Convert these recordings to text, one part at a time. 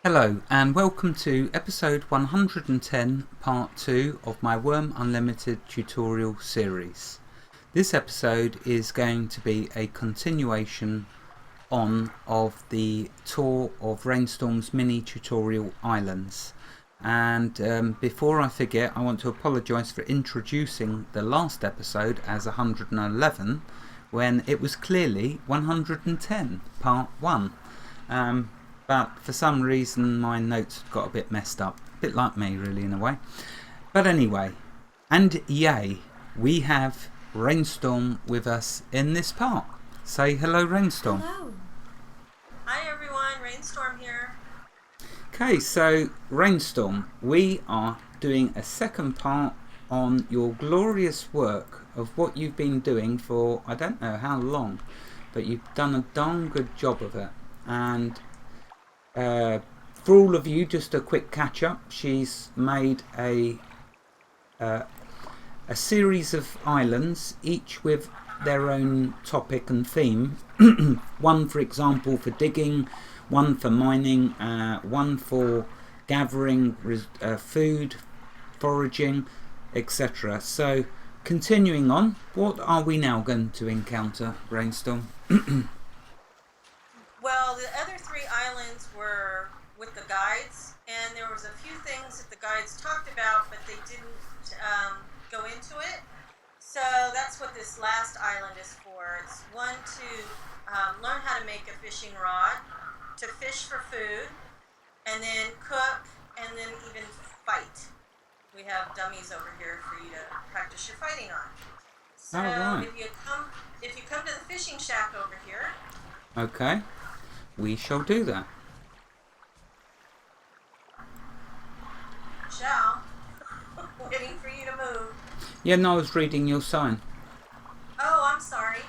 Hello and welcome to episode 110 part 2 of my Wurm Unlimited tutorial series. This episode is going to be a continuation of the tour of Raynstorm's mini tutorial islands. And before I forget, I want to apologise for introducing the last episode as 111 when it was clearly 110 part 1. But for some reason my notes got a bit messed up. A bit like me really in a way. But anyway, and yay, we have Raynstorm with us in this part. Say hello, Raynstorm. Hello. Hi everyone, Raynstorm here. Okay, so Raynstorm, we are doing a second part on your glorious work of what you've been doing for I don't know how long, but you've done a darn good job of it. And for all of you, just a quick catch up. She's made a series of islands, each with their own topic and theme. One, for example, for digging, one for mining, one for gathering food, foraging, etc. So, continuing on, what are we now going to encounter, Raynstorm? Well, the other three islands were with the guides, and there was a few things that the guides talked about, but they didn't go into it. So that's what this last island is for. It's one to learn how to make a fishing rod, to fish for food, and then cook, and then even fight. We have dummies over here for you to practice your fighting on. So right. if you come to the fishing shack over here. Okay, we shall do that. Shall. Waiting for you to move. Yeah, no, I was reading your sign. Oh, I'm sorry.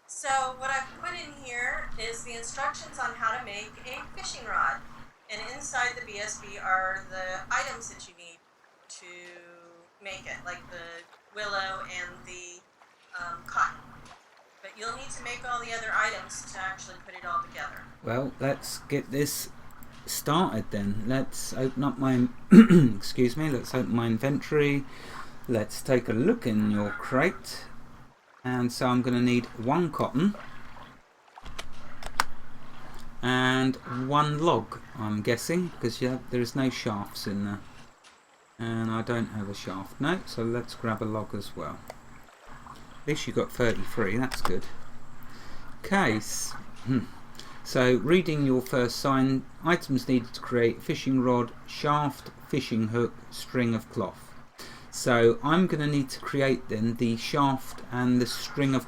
So what I've put in here is the instructions on how to make a fishing rod. And inside the BSB are the items that you need to make it, like the willow and the cotton. But you'll need to make all the other items to actually put it all together. Well, let's get this started then. Let's open up my excuse me, let's open my inventory. Let's take a look in your crate. And so I'm going to need one cotton and one log, I'm guessing, because there is no shafts in there. And I don't have a shaft. No, so let's grab a log as well. At least you got 33, that's good. Case. So, reading your first sign, items needed to create fishing rod, shaft, fishing hook, string of cloth. So, I'm going to need to create then the shaft and the string of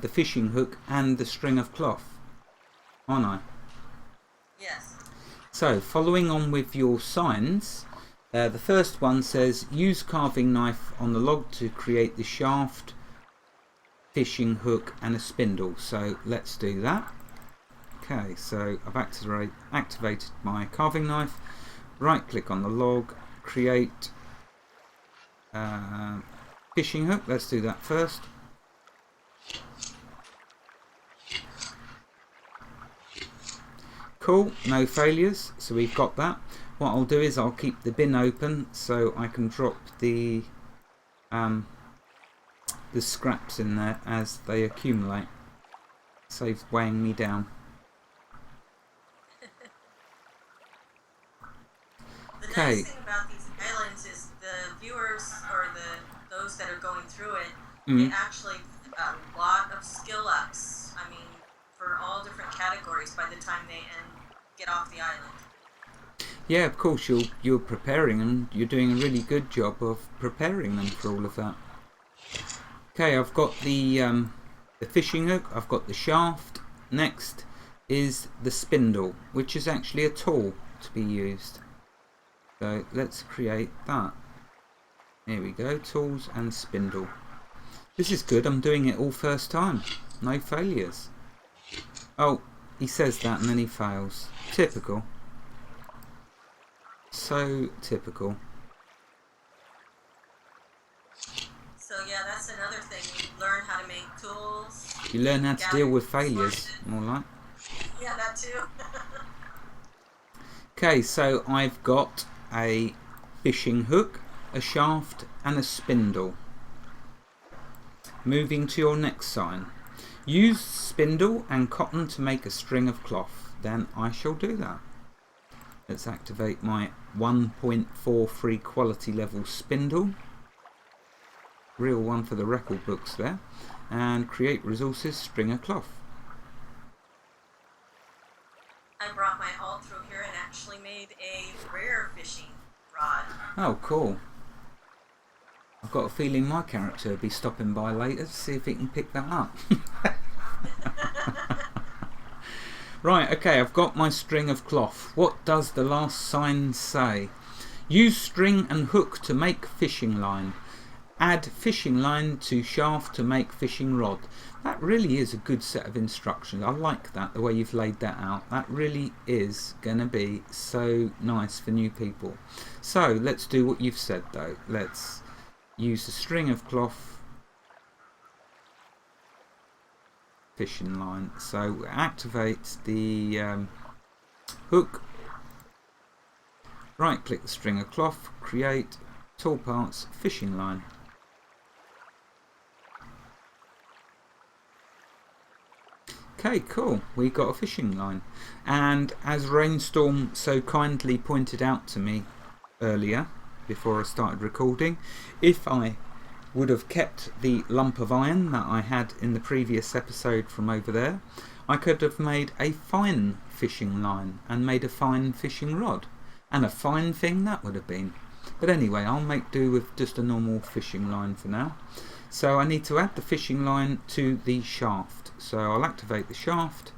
the fishing hook and the string of cloth, aren't I? Yes. So, following on with your signs, the first one says use carving knife on the log to create the shaft, fishing hook and a spindle. So let's do that. Okay, so I've activated my carving knife. Right click on the log, create fishing hook. Let's do that first. Cool, no failures, so we've got that. What I'll do is I'll keep the bin open so I can drop the scraps in there as they accumulate. Saves weighing me down. The nice thing about these islands is the viewers or those that are going through it, they actually a lot of skill ups. I mean, for all different categories by the time they get off the island. Yeah, of course you're preparing them. You're doing a really good job of preparing them for all of that. Okay, I've got the fishing hook, I've got the shaft. Next is the spindle, which is actually a tool to be used. So let's create that. Here we go, tools and spindle. This is good, I'm doing it all first time. No failures. Oh, he says that and then he fails. Typical. So typical. So yeah, that's another thing. You learn how to make tools. You learn how to deal with failures, more like. Yeah, that too. Okay, so I've got a fishing hook, a shaft and a spindle. Moving to your next sign. Use spindle and cotton to make a string of cloth. Then I shall do that. Let's activate my 1.43 quality level spindle. Real one for the record books there. And create resources, string of cloth. I brought my alt through here and actually made a rare fishing rod. Oh, cool. I've got a feeling my character will be stopping by later to see if he can pick that up. Right, okay, I've got my string of cloth. What does the last sign say? Use string and hook to make fishing line. Add fishing line to shaft to make fishing rod. That really is a good set of instructions. I like that, the way you've laid that out. That really is going to be so nice for new people. So let's do what you've said though. Let's use a string of cloth, fishing line. So activate the hook, right click the string of cloth, create toolparts, fishing line. Okay, cool, we got a fishing line. And as Raynstorm so kindly pointed out to me earlier, before I started recording, if I would have kept the lump of iron that I had in the previous episode from over there, I could have made a fine fishing line and made a fine fishing rod. And a fine thing that would have been. But anyway, I'll make do with just a normal fishing line for now. So I need to add the fishing line to the shaft. So I'll activate the shaft,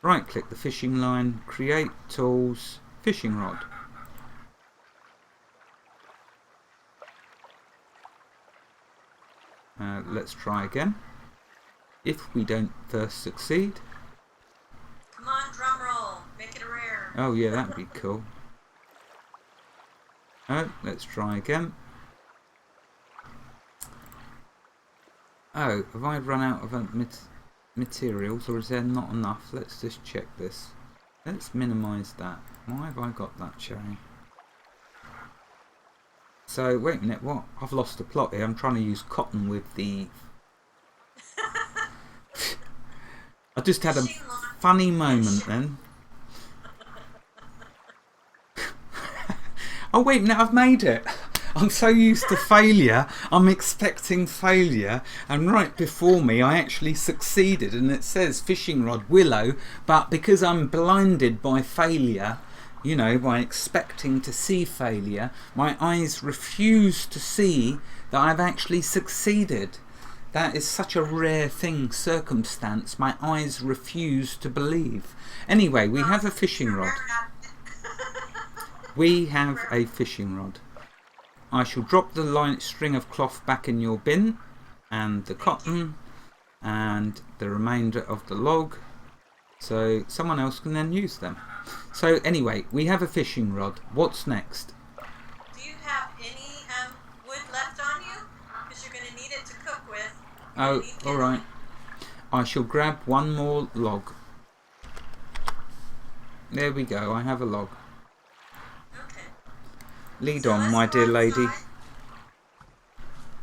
right click the fishing line, create tools, fishing rod. Let's try again. If we don't first succeed. Come on, drum roll, make it a rare. Oh yeah, that'd be cool. Oh, let's try again. Oh, have I run out of materials, or is there not enough? Let's just check this. Let's minimise that. Why have I got that showing? So, wait a minute, what? I've lost the plot here. I'm trying to use cotton with the... I just had a funny moment then. Oh wait, now I've made it. I'm so used to failure, I'm expecting failure, and right before me I actually succeeded, and it says fishing rod willow, but because I'm blinded by failure, you know, by expecting to see failure, my eyes refuse to see that I've actually succeeded. That is such a rare thing, circumstance. My eyes refuse to believe. Anyway, we have a fishing rod. We have a fishing rod. I shall drop the string of cloth back in your bin, and the cotton, and the remainder of the log, so someone else can then use them. So anyway, we have a fishing rod. What's next? Do you have any wood left on you? Because you're going to need it to cook with. Oh, alright. I shall grab one more log. There we go, I have a log. Okay. Lead So on, let's my go dear lady. outside.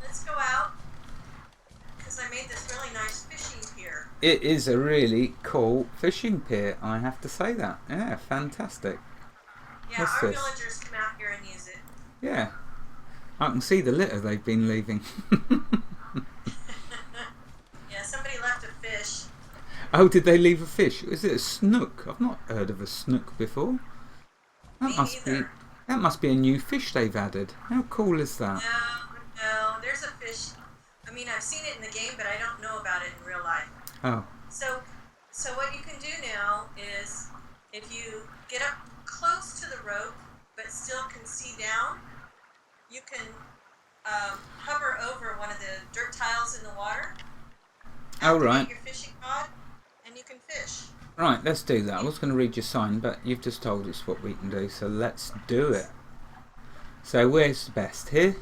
Let's go out, because I made this really nice fishing pier. It is a really cool fishing pier, I have to say that. Yeah, fantastic. Yeah, What's our this? villagers come out here and use it. Yeah. I can see the litter they've been leaving. Yeah, somebody left a fish. Oh, did they leave a fish? Is it a snook? I've not heard of a snook before. Me neither. That must be a new fish they've added. How cool is that? No, there's a fish. I mean, I've seen it in the game, but I don't know about it in real life. Oh. So what you can do now is, if you get up close to the rope, but still can see down, you can hover over one of the dirt tiles in the water. Oh, right. Activate your fishing rod, and you can fish. Right, let's do that. I was going to read your sign, but you've just told us what we can do, so let's do it. So where's the best? Here?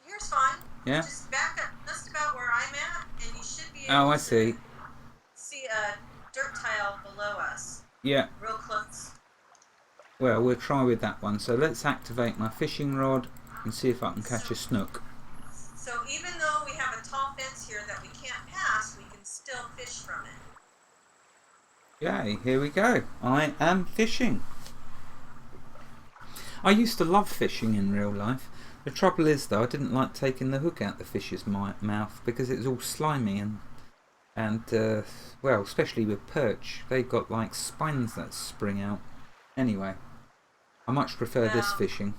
Here's fine. Yeah? Just back up just about where I'm at, and you should be able Oh, I to see. see a dirt tile below us. Yeah. Real close. Well, we'll try with that one. So let's activate my fishing rod and see if I can catch a snook. So even though we have a tall fence here that we can't pass, we can still fish from it. Yay, here we go. I am fishing. I used to love fishing in real life. The trouble is though, I didn't like taking the hook out the fish's mouth because it was all slimy and well, especially with perch, they've got like spines that spring out. Anyway, I much prefer this fishing.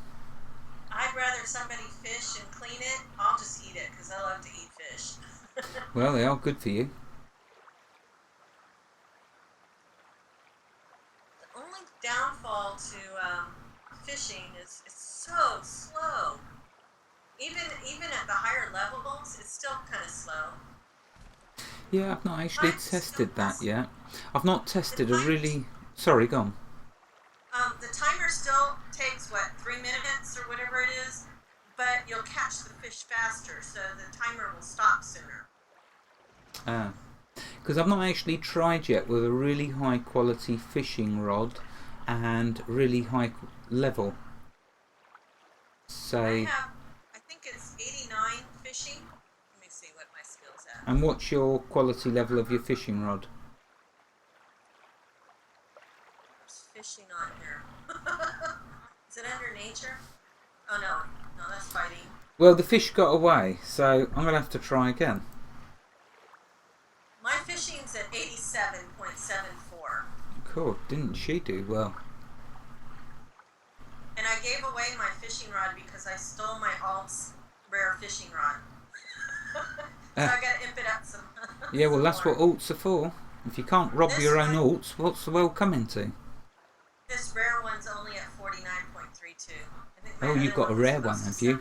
I'd rather somebody fish and clean it. I'll just eat it because I love to eat fish. Well, they are good for you. The only downfall to fishing is it's so slow. Even at the higher levels, it's still kind of slow. Yeah, I've not actually tested that yet. I've not tested a really... Sorry, go on. The timer still takes, what, 3 minutes or whatever it is, but you'll catch the fish faster, so the timer will stop sooner. Because I've not actually tried yet with a really high quality fishing rod and really high level. Say... I think it's 89 fishing. Let me see what my skill's at. And what's your quality level of your fishing rod? Fishing on here. Is it under nature? Oh no, that's fighting. Well, the fish got away, so I'm going to have to try again. My fishing's at 87.74. Cool, didn't she do well? And I gave away my fishing rod because I stole my alt's rare fishing rod. So I gotta imp it up some. Yeah, well that's what alts are for. If you can't rob your own alts, what's the world coming to? This rare one's only at 49.32. Oh, you've got a rare one, have you?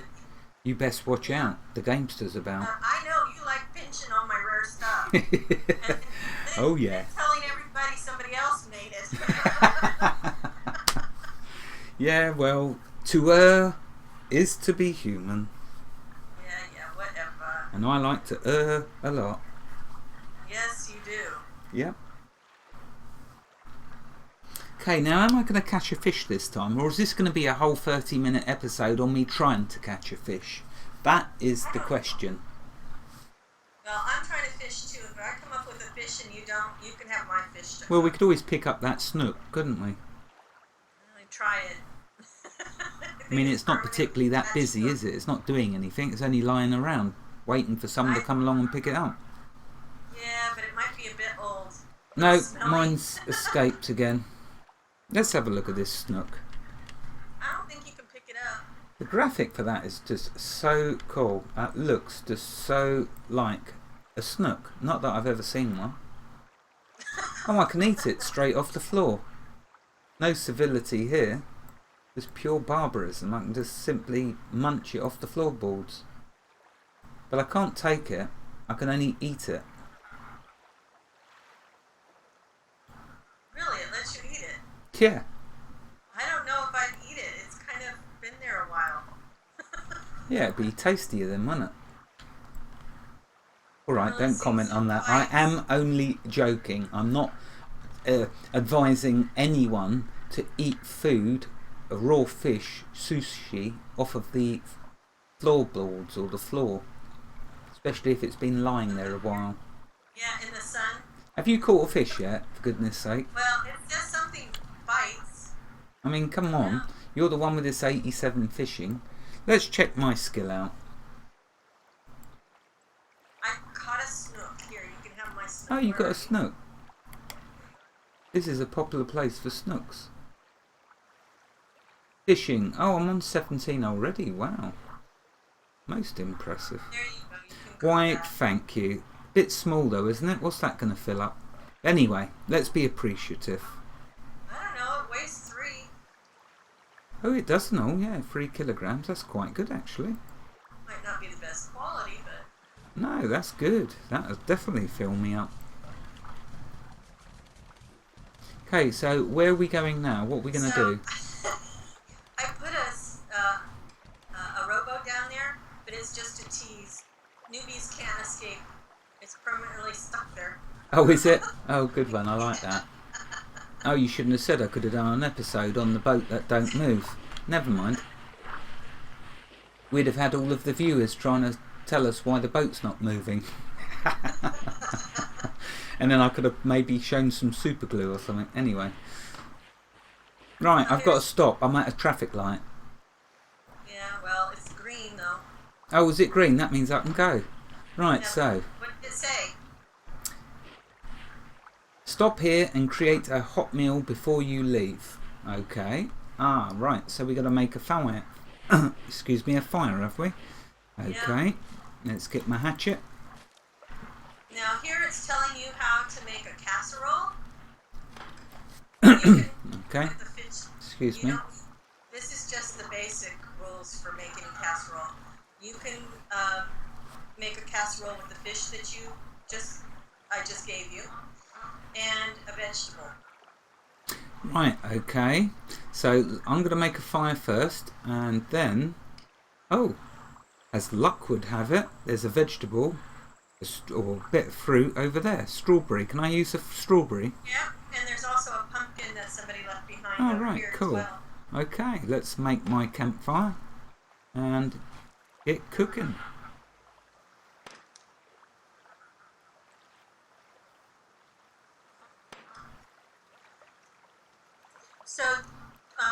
You best watch out. The Gamester's about. I know, you like pinching on my rare stuff. and oh, yeah. Telling everybody somebody else made it. Yeah, well, to err is to be human. Yeah, whatever. And I like to err a lot. Yes, you do. Yep. Okay, now am I going to catch a fish this time, or is this going to be a whole 30-minute episode on me trying to catch a fish? That is the question. Well, I'm trying to fish too. If I come up with a fish and you don't, you can have my fish too. Well, we could always pick up that snook, couldn't we? Try it. I mean, it's not particularly that busy, is it? It's not doing anything. It's only lying around, waiting for someone to come along and pick it up. Yeah, but it might be a bit old. No, mine's escaped again. Let's have a look at this snook. I don't think you can pick it up. The graphic for that is just so cool. That looks just so like a snook. Not that I've ever seen one. Oh, I can eat it straight off the floor. No civility here. Just pure barbarism. I can just simply munch it off the floorboards. But I can't take it. I can only eat it. Really? It lets you eat it? Yeah. I don't know if I'd eat it. It's kind of been there a while. Yeah, it'd be tastier then, wouldn't it? Alright, don't comment on that. I am only joking. I'm not advising anyone to eat food, a raw fish, sushi, off of the floorboards or the floor. Especially if it's been lying there a while. Yeah, in the sun. Have you caught a fish yet, for goodness sake? Well, it's just something bites. I mean, come on. You're the one with this 87 fishing. Let's check my skill out. I caught a snook. Here, you can have my snook. Oh, you got a snook. This is a popular place for snooks. Fishing. Oh, I'm on 17 already. Wow. Most impressive. There you go. You can go Why, back. thank you. Bit small though, isn't it? What's that going to fill up? Anyway, let's be appreciative. I don't know. It weighs 3. Oh, it doesn't all. Yeah, 3 kilograms. That's quite good, actually. Might not be the best quality, but... No, that's good. That'll definitely fill me up. Okay, so where are we going now? What are we going to do? I put a rowboat down there, but it's just a tease. Newbies can't escape. It's permanently stuck there. Oh, is it? Oh, good one. I like that. Oh, you shouldn't have said I could have done an episode on the boat that don't move. Never mind. We'd have had all of the viewers trying to tell us why the boat's not moving. And then I could have maybe shown some super glue or something. Anyway. Right, I've got to stop. I'm at a traffic light. Yeah, well, it's green though. Oh, is it green? That means I can go. Right, Yeah, so. what did it say? Stop here and create a hot meal before you leave. Okay. Ah, right. So we got to make a fire. Excuse me, a fire, have we? Okay. Yeah. Let's get my hatchet. Now here it's telling you how to make a casserole. You can Okay. the fish, Excuse me. This is just the basic rules for making a casserole. You can make a casserole with the fish that I just gave you, and a vegetable. Right, okay. So I'm going to make a fire first, and then, oh, as luck would have it, there's a vegetable or a bit of fruit over there. Strawberry. Can I use a strawberry? Yeah, and there's also a pumpkin that somebody left behind Oh, over right, here cool. as well. Okay, let's make my campfire and get cooking. So,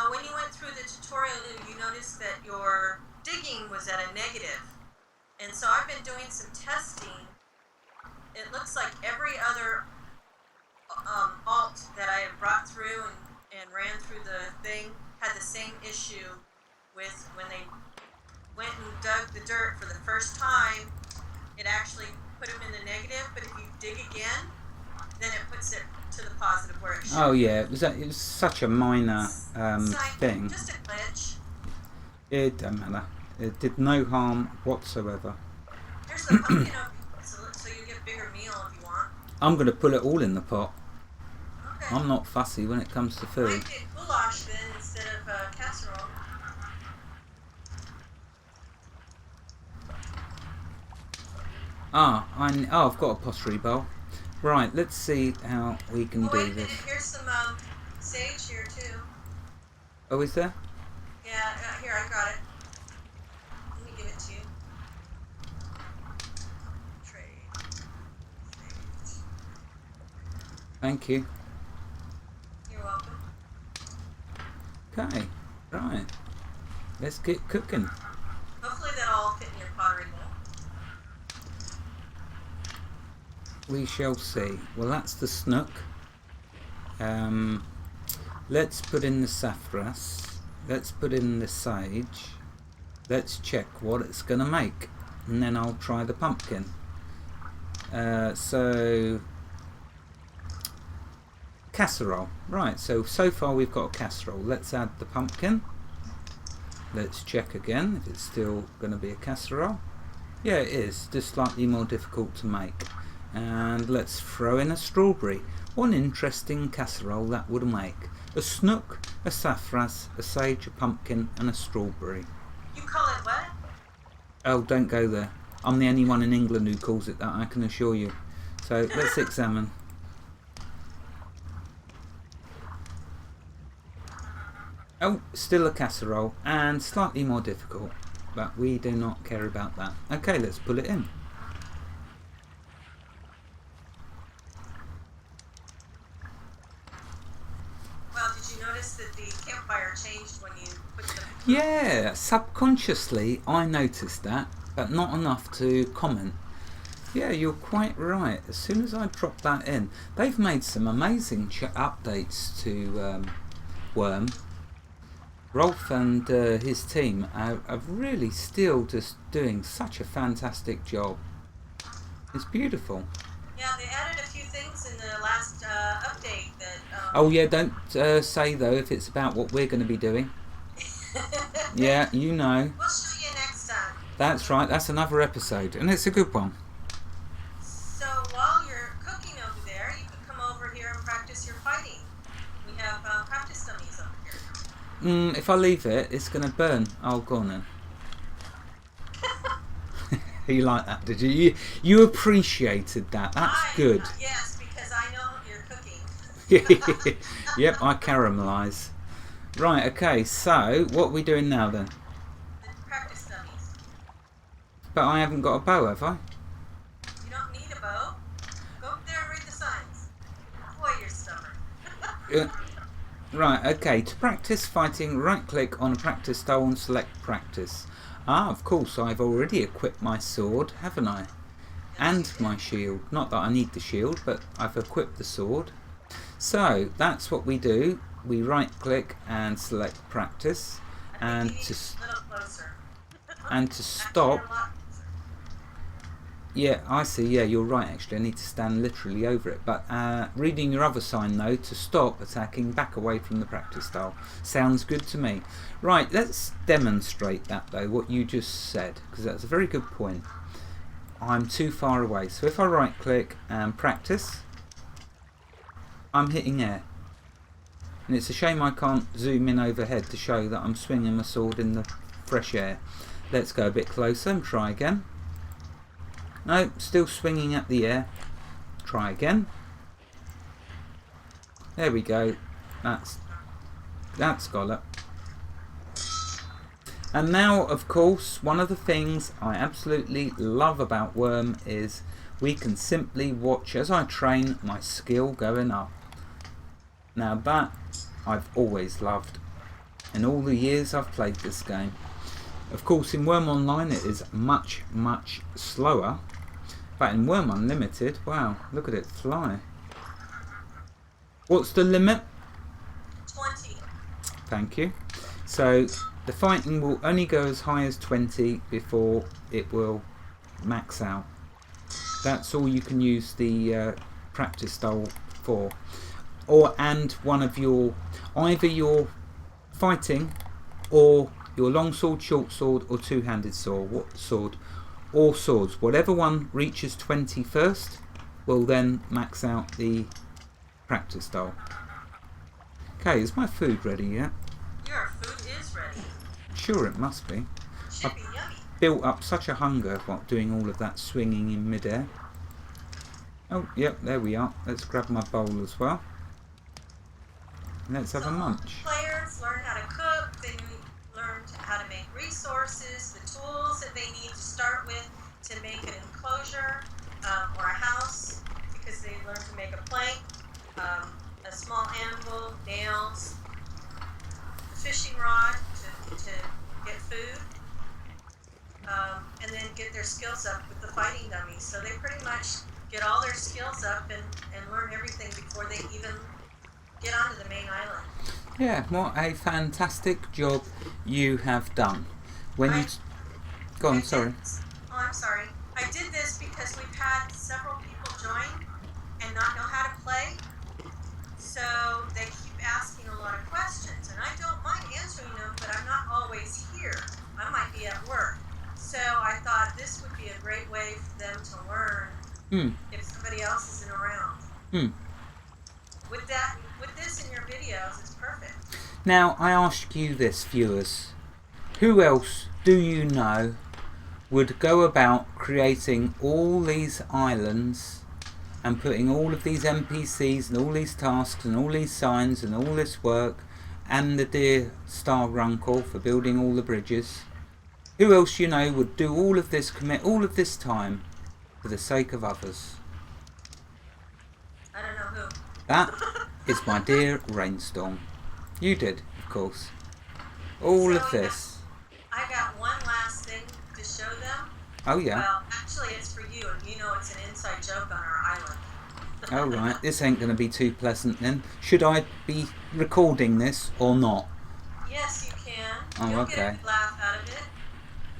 when you went through the tutorial, you noticed that your digging was at a negative. And so I've been doing some testing. It looks like every other alt that I have brought through and ran through the thing had the same issue with when they went and dug the dirt for the first time, it actually put them in the negative, but if you dig again, then it puts it to the positive where it should. Oh yeah, it was such a minor thing. Just a glitch. It don't matter. It did no harm whatsoever. There's the pumpkin so you get a bigger meal if you want. I'm going to put it all in the pot. Okay. I'm not fussy when it comes to food. I did goulash then instead of casserole. I've got a pottery bowl. Right, let's see how we can do this. Here's some sage here too. Oh, is there? Yeah, here, I got it. Let me give it to you. Trade. Sage. Thank you. You're welcome. Okay, right. Let's get cooking. Hopefully that'll all fit in your pottery bowl. We shall see. Well, that's the snook. Let's put in the saffras. Let's put in the sage. Let's check what it's going to make. And then I'll try the pumpkin. So casserole. Right, so far we've got a casserole. Let's add the pumpkin. Let's check again if it's still going to be a casserole. Yeah, it is. Just slightly more difficult to make. And let's throw in a strawberry. What an interesting casserole that would make. A snook, a saffras, a sage, a pumpkin and a strawberry. You call it what? Oh, don't go there. I'm the only one in England who calls it that, I can assure you. So let's examine. Oh, still a casserole and slightly more difficult. But we do not care about that. Okay, let's put it in. That the campfire changed when you put the... Yeah, subconsciously I noticed that, but not enough to comment. Yeah, you're quite right. As soon as I dropped that in, they've made some amazing updates to Wurm. Rolf and his team are really still just doing such a fantastic job. It's beautiful. Yeah, they added a few things in the last update that... Oh yeah, don't say though if it's about what we're going to be doing. Yeah, you know. We'll show you next time. That's right, that's another episode, and it's a good one. So while you're cooking over there, you can come over here and practice your fighting. We have practice dummies over here. If I leave it, it's going to burn. Oh, go on then. You like that, did you? You appreciated that. That's good. Yes, because I know you're cooking. Yep, I caramelise. Right, okay, so what are we doing now then? The practice dummies. But I haven't got a bow, have I? You don't need a bow. Go up there and read the signs. Boy, you're stubborn. Right, okay, to practice fighting, right click on a practice style and select practice. Ah, of course, I've already equipped my sword, haven't I? And my shield. Not that I need the shield, but I've equipped the sword. So, that's what we do. We right click and select practice. And to stop. Yeah, I see. Yeah, you're right actually. I need to stand literally over it. But reading your other sign though, to stop attacking, back away from the practice style. Sounds good to me. Right, let's demonstrate that though, what you just said, because that's a very good point. I'm too far away. So if I right click and practice, I'm hitting air. And it's a shame I can't zoom in overhead to show that I'm swinging my sword in the fresh air. Let's go a bit closer and try again. No, still swinging at the air. Try again. There we go. That's got it. And now, of course, one of the things I absolutely love about Wurm is we can simply watch as I train my skill going up. Now that I've always loved in all the years I've played this game. Of course, in Wurm Online it is much, much slower. But in Wurm Unlimited, wow, look at it fly. What's the limit? 20. Thank you. So the fighting will only go as high as 20 before it will max out. That's all you can use the practice style for. And one of your, either your fighting or your long sword, short sword or two-handed sword. Or swords, whatever one reaches 20 first will then max out the practice style. Okay, is my food ready yet? Your food is ready. Sure it must be. Should be yummy. Built up such a hunger while doing all of that swinging in midair. Oh, yep, there we are. Let's grab my bowl as well. Let's have a munch. Players learn how to cook, they learn how to make resources, the tools that they need to start with to make an enclosure or a house, because they learn to make a plank, a small anvil, nails, a fishing rod to get food, and then get their skills up with the fighting dummies. So they pretty much get all their skills up and learn everything before they even get onto the main island. Yeah, what a fantastic job you have done. When you go on, sorry. I'm sorry. I did this because we've had several people join and not know how to play. So they keep asking a lot of questions, and I don't mind answering them, but I'm not always here. I might be at work. So I thought this would be a great way for them to learn if somebody else isn't around. With this in your videos, it's perfect. Now, I ask you this, viewers. Who else do you know would go about creating all these islands and putting all of these NPCs and all these tasks and all these signs and all this work, and the dear Stargruncle for building all the bridges? Who else you know would do all of this, commit all of this time for the sake of others? I don't know who. That is my dear Raynstorm. You did, of course. All of this. I got one last thing to show them. Oh yeah. Well, actually it's for you, and you know it's an inside joke on our island. Oh right, this ain't going to be too pleasant then. Should I be recording this or not? Yes, you can. Oh, You'll okay. get a good laugh out of it.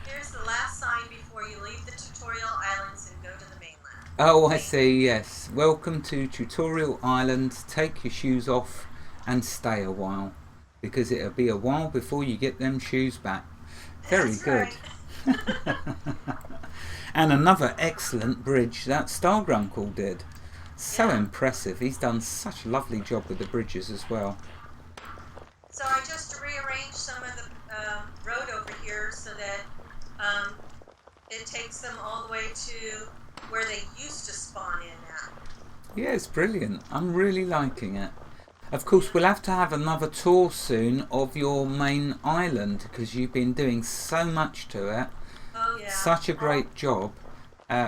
Here's the last sign before you leave the tutorial islands and go to the mainland. Oh, I see, yes. Welcome to Tutorial Island. Take your shoes off and stay a while, because it'll be a while before you get them shoes back. Very That's good. Right. And another excellent bridge that Stargruncle did. So Yeah. impressive. He's done such a lovely job with the bridges as well. So I just rearranged some of the road over here so that it takes them all the way to where they used to spawn in at. Yeah, it's brilliant. I'm really liking it. Of course, we'll have to have another tour soon of your main island because you've been doing so much to it. Oh yeah. Such a great job.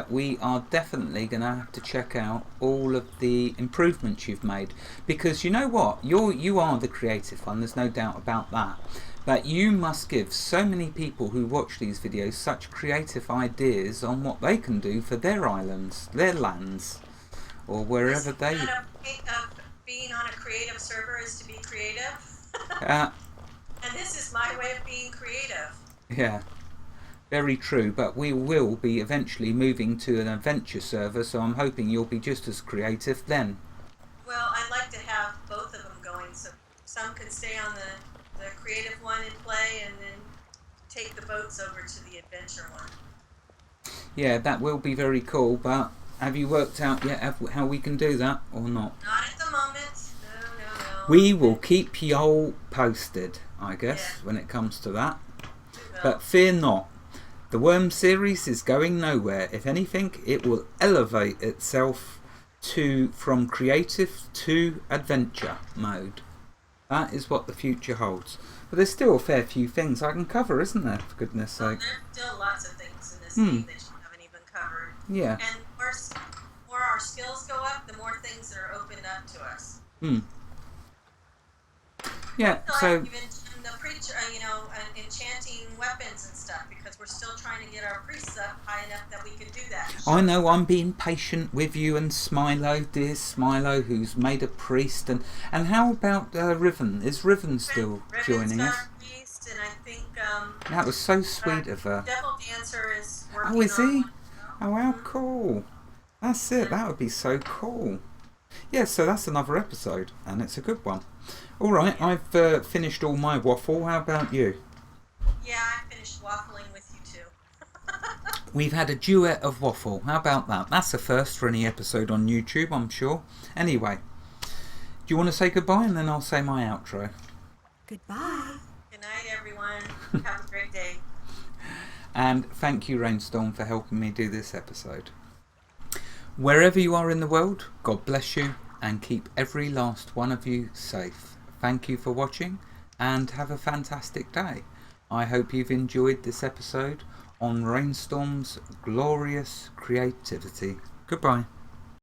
We are definitely going to have to check out all of the improvements you've made, because you know what, you are the creative one, there's no doubt about that, but you must give so many people who watch these videos such creative ideas on what they can do for their islands, their lands, or wherever they... Being on a creative server is to be creative. uh, And this is my way of being creative. yeah, very true, but we will be eventually moving to an adventure server, so I'm hoping you'll be just as creative then. Well, I'd like to have both of them going, so some can stay on the creative one and play, and then take the boats over to the adventure one. Yeah, that will be very cool, but have you worked out yet how we can do that or not? Not at the moment. No. We will keep you all posted, I guess, when it comes to that. But fear not. The Wurm series is going nowhere. If anything, it will elevate itself from creative to adventure mode. That is what the future holds. But there's still a fair few things I can cover, isn't there, for goodness sake? There's still lots of things in this game that you haven't even covered. Yeah. And the more our skills go up, the more things that are opened up to us. Yeah, so... Even the preacher, enchanting weapons and stuff, because we're still trying to get our priests up high enough that we can do that. I know, I'm being patient with you and Smilo, dear Smilo, who's made a priest. And how about Riven? Is Riven still joining us? Priest, and I think that was so sweet of her. Devil Dancer is working. Oh, is he? On Oh, how cool. That's it, that would be so cool. Yeah, so that's another episode, and it's a good one. Alright, I've finished all my waffle. How about you? Yeah, I finished waffling with you too. We've had a duet of waffle. How about that? That's a first for any episode on YouTube, I'm sure. Anyway, do you want to say goodbye, and then I'll say my outro? Goodbye. Good night, everyone. Have a great day. And thank you, Raynstorm, for helping me do this episode. Wherever you are in the world, God bless you and keep every last one of you safe. Thank you for watching and have a fantastic day. I hope you've enjoyed this episode on Raynstorm's glorious creativity. Goodbye.